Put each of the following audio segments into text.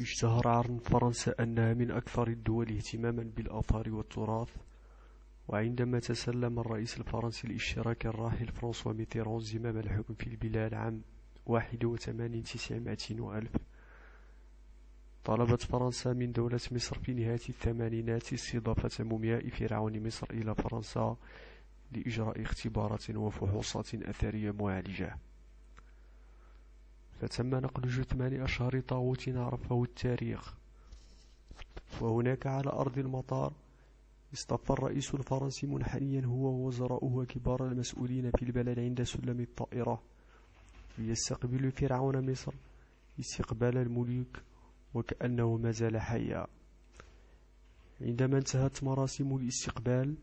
اشتهر عن فرنسا أنها من أكثر الدول اهتماما بالآثار والتراث، وعندما تسلم الرئيس الفرنسي الاشتراكي الراحل فرانسوا ميتيران زمام الحكم في البلاد عام 81 طلبت فرنسا من دولة مصر في نهاية الثمانينات استضافة مومياء فرعون مصر إلى فرنسا لإجراء اختبارات وفحوصات أثرية معالجة. فتم نقل جثمان أشهر طاغوت عرفه التاريخ، وهناك على أرض المطار اصطف الرئيس الفرنسي منحنيا هو ووزراؤه وكبار المسؤولين في البلد عند سلم الطائرة ليستقبلوا فرعون مصر استقبال الملوك وكأنه ما زال حيا. عندما انتهت مراسم الاستقبال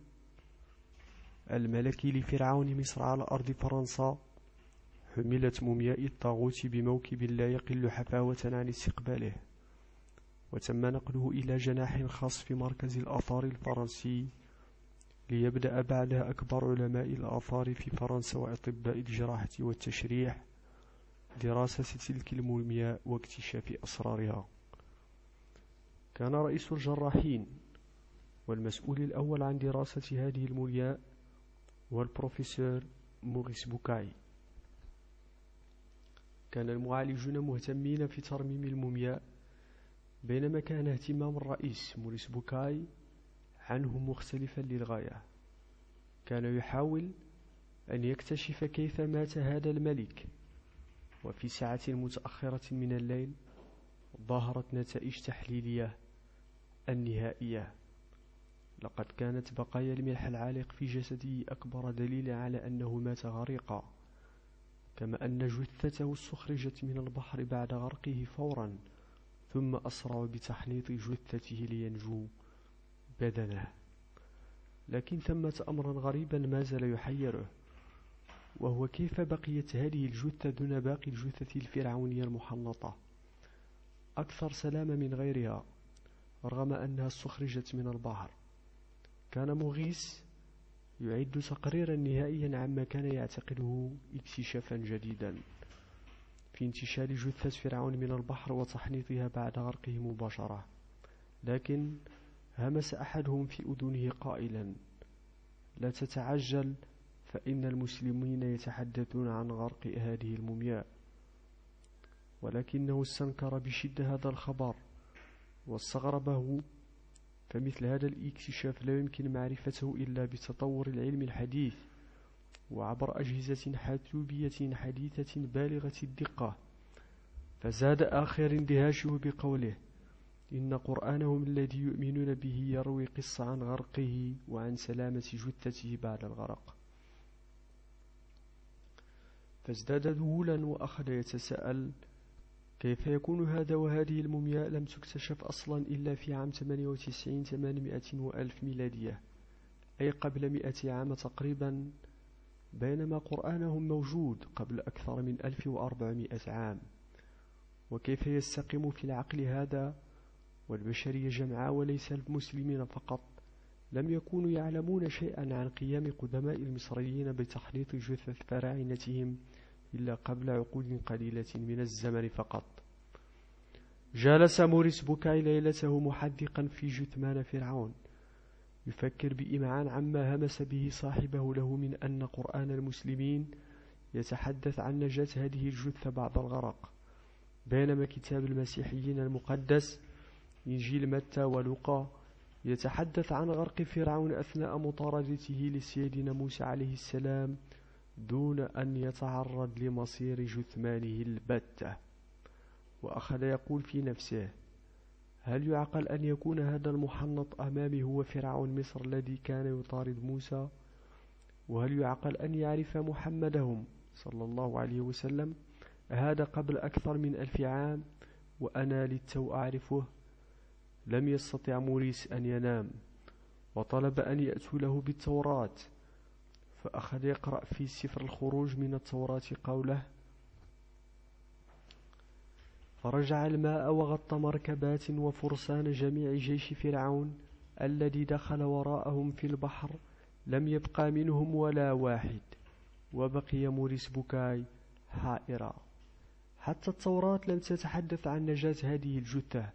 الملكي لفرعون مصر على أرض فرنسا، حملت مومياء الطاغوت بموكب لا يقل حفاوة عن استقباله، وتم نقله إلى جناح خاص في مركز الآثار الفرنسي ليبدأ بعدها أكبر علماء الآثار في فرنسا وأطباء الجراحة والتشريح دراسة تلك المومياء واكتشاف أسرارها. كان رئيس الجراحين والمسؤول الأول عن دراسة هذه المومياء هو البروفيسور موريس بوكاي. كان المعالجون مهتمين في ترميم المومياء، بينما كان اهتمام الرئيس موريس بوكاي عنه مختلفا للغاية. كان يحاول أن يكتشف كيف مات هذا الملك، وفي ساعة متأخرة من الليل ظهرت نتائج تحليلية النهائية. لقد كانت بقايا الملح العالق في جسده أكبر دليل على أنه مات غريقا، كما أن جثته استخرجت من البحر بعد غرقه فورا، ثم أسرعوا بتحنيط جثته لينجو بدنه. لكن ثمة أمرا غريبا ما زال يحيره، وهو كيف بقيت هذه الجثة دون باقي الجثث الفرعونية المحنطة أكثر سلامة من غيرها رغم أنها استخرجت من البحر. كان موريس يعد تقريرا نهائيا عما كان يعتقده اكتشافا جديدا في انتشال جثة فرعون من البحر وتحنيطها بعد غرقه مباشرة. لكن همس أحدهم في أذنه قائلا: لا تتعجل، فإن المسلمين يتحدثون عن غرق هذه المومياء. ولكنه استنكر بشدة هذا الخبر واستغربه، فمثل هذا الاكتشاف لا يمكن معرفته إلا بتطور العلم الحديث وعبر أجهزة حاسوبية حديثة بالغة الدقة. فزاد آخر اندهاشه بقوله: إن قرآنهم الذي يؤمنون به يروي قصة عن غرقه وعن سلامة جثته بعد الغرق. فازداد ذهولا وأخذ يتساءل: كيف يكون هذا وهذه المومياء لم تكتشف أصلا إلا في عام 98 وألف ميلادية، أي قبل 100 عام تقريبا، بينما قرآنهم موجود قبل أكثر من 1400 عام؟ وكيف يستقيم في العقل هذا والبشرية جمعاء وليس المسلمين فقط لم يكونوا يعلمون شيئا عن قيام قدماء المصريين بتحنيط جثث فراعنتهم إلا قبل عقود قليلة من الزمن فقط؟ جلس موريس بوكاي ليلته محدقا في جثمان فرعون، يفكر بإمعان عما همس به صاحبه له من أن قرآن المسلمين يتحدث عن نجاة هذه الجثة بعد الغرق، بينما كتاب المسيحيين المقدس إنجيل متى ولوقا يتحدث عن غرق فرعون أثناء مطاردته لسيدنا موسى عليه السلام دون أن يتعرض لمصير جثمانه البتة. وأخذ يقول في نفسه: هل يعقل أن يكون هذا المحنط أمامي هو فرعون مصر الذي كان يطارد موسى؟ وهل يعقل أن يعرف محمدهم صلى الله عليه وسلم هذا قبل أكثر من 1000 عام وأنا للتو أعرفه؟ لم يستطع موريس أن ينام، وطلب أن يأتوا له بالتوراة، فأخذ يقرأ في سفر الخروج من التوراة قوله: فرجع الماء وغطى مركبات وفرسان جميع جيش فرعون الذي دخل وراءهم في البحر، لم يبقى منهم ولا واحد. وبقي موريس بوكاي حائرا، حتى التوراة لم تتحدث عن نجاة هذه الجثة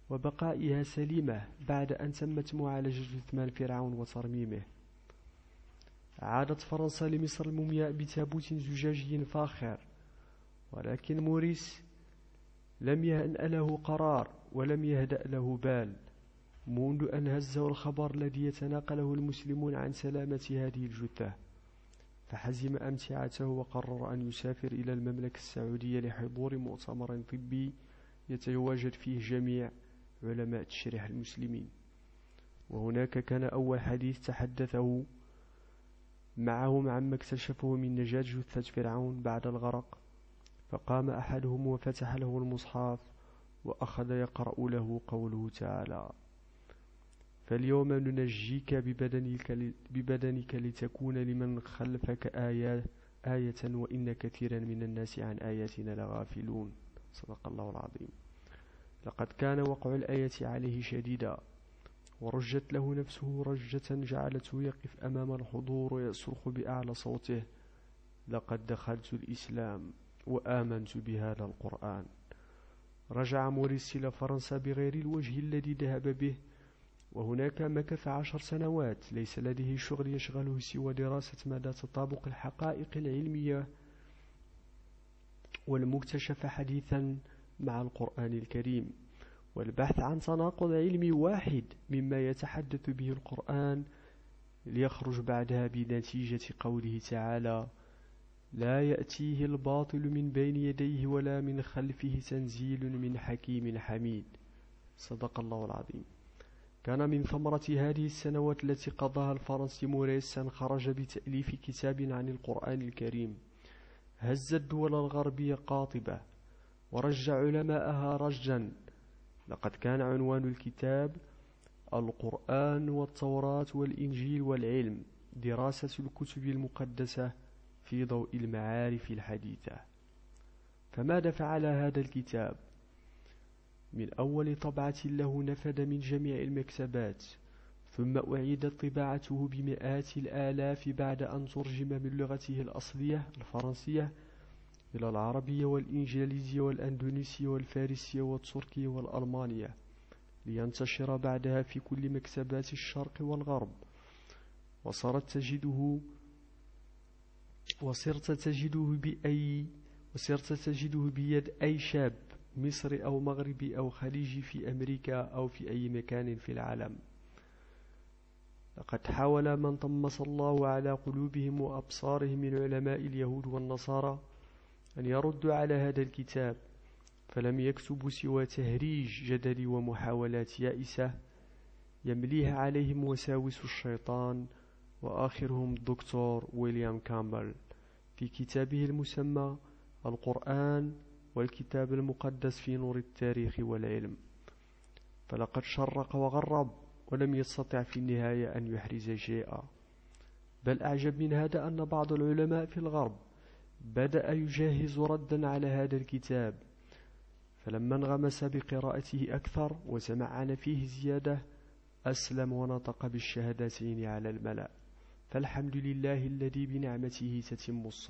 وبقائها سليمة بعد أن تمت معالجة جثمان فرعون وترميمه. عادت فرنسا لمصر المومياء بتابوت زجاجي فاخر، ولكن موريس لم يهنأ له قرار ولم يهدأ له بال منذ أن هزه الخبر الذي يتناقله المسلمون عن سلامة هذه الجثة، فحزم أمتعته وقرر أن يسافر إلى المملكة السعودية لحضور مؤتمر طبي يتواجد فيه جميع علماء التشريح المسلمين. وهناك كان أول حديث تحدثه معهم عما اكتشفه من نجاة جثة فرعون بعد الغرق، فقام أحدهم وفتح له المصحف وأخذ يقرأ له قوله تعالى: فاليوم ننجيك ببدنك لتكون لمن خلفك آية وإن كثيرا من الناس عن آياتنا لغافلون. صدق الله العظيم. لقد كان وقع الآية عليه شديدا، ورجت له نفسه رجة جعلته يقف أمام الحضور ويصرخ بأعلى صوته: لقد دخلت الإسلام وآمنت بهذا القرآن. رجع موريس إلى فرنسا بغير الوجه الذي ذهب به، وهناك مكث 10 سنوات ليس لديه شغل يشغله سوى دراسة مدى تطابق الحقائق العلمية والمكتشف حديثا مع القرآن الكريم، والبحث عن تناقض علمي واحد مما يتحدث به القرآن ليخرج بعدها بنتيجة قوله تعالى: لا يأتيه الباطل من بين يديه ولا من خلفه تنزيل من حكيم حميد. صدق الله العظيم. كان من ثمرة هذه السنوات التي قضاها الفرنسي موريس أن خرج بتأليف كتاب عن القرآن الكريم هز الدول الغربية قاطبة ورج علماءها رجا. لقد كان عنوان الكتاب: القرآن والتوراة والإنجيل والعلم، دراسة الكتب المقدسة في ضوء المعارف الحديثة. فماذا فعل هذا الكتاب؟ من أول طبعة له نفد من جميع المكتبات، ثم أعيدت طباعته بمئات الآلاف بعد أن ترجم من لغته الأصلية الفرنسية إلى العربية والإنجليزية والأندونيسية والفارسية والتركية والألمانية، لينتشر بعدها في كل مكتبات الشرق والغرب. وصرت تجده بيد أي شاب مصري أو مغربي أو خليجي في أمريكا أو في أي مكان في العالم. لقد حاول من طمس الله على قلوبهم وأبصارهم من علماء اليهود والنصارى أن يردوا على هذا الكتاب، فلم يكتبوا سوى تهريج جدلي ومحاولات يائسة يمليها عليهم وساوس الشيطان، وآخرهم الدكتور ويليام كامبل في كتابه المسمى القرآن والكتاب المقدس في نور التاريخ والعلم. فلقد شرق وغرب ولم يستطع في النهاية أن يحرز شيئا. بل أعجب من هذا أن بعض العلماء في الغرب بدأ يجهز ردا على هذا الكتاب، فلما انغمس بقراءته أكثر وتمعن فيه زيادة أسلم ونطق بالشهادتين على الملأ. فالحمد لله الذي بنعمته تتم الصالحات.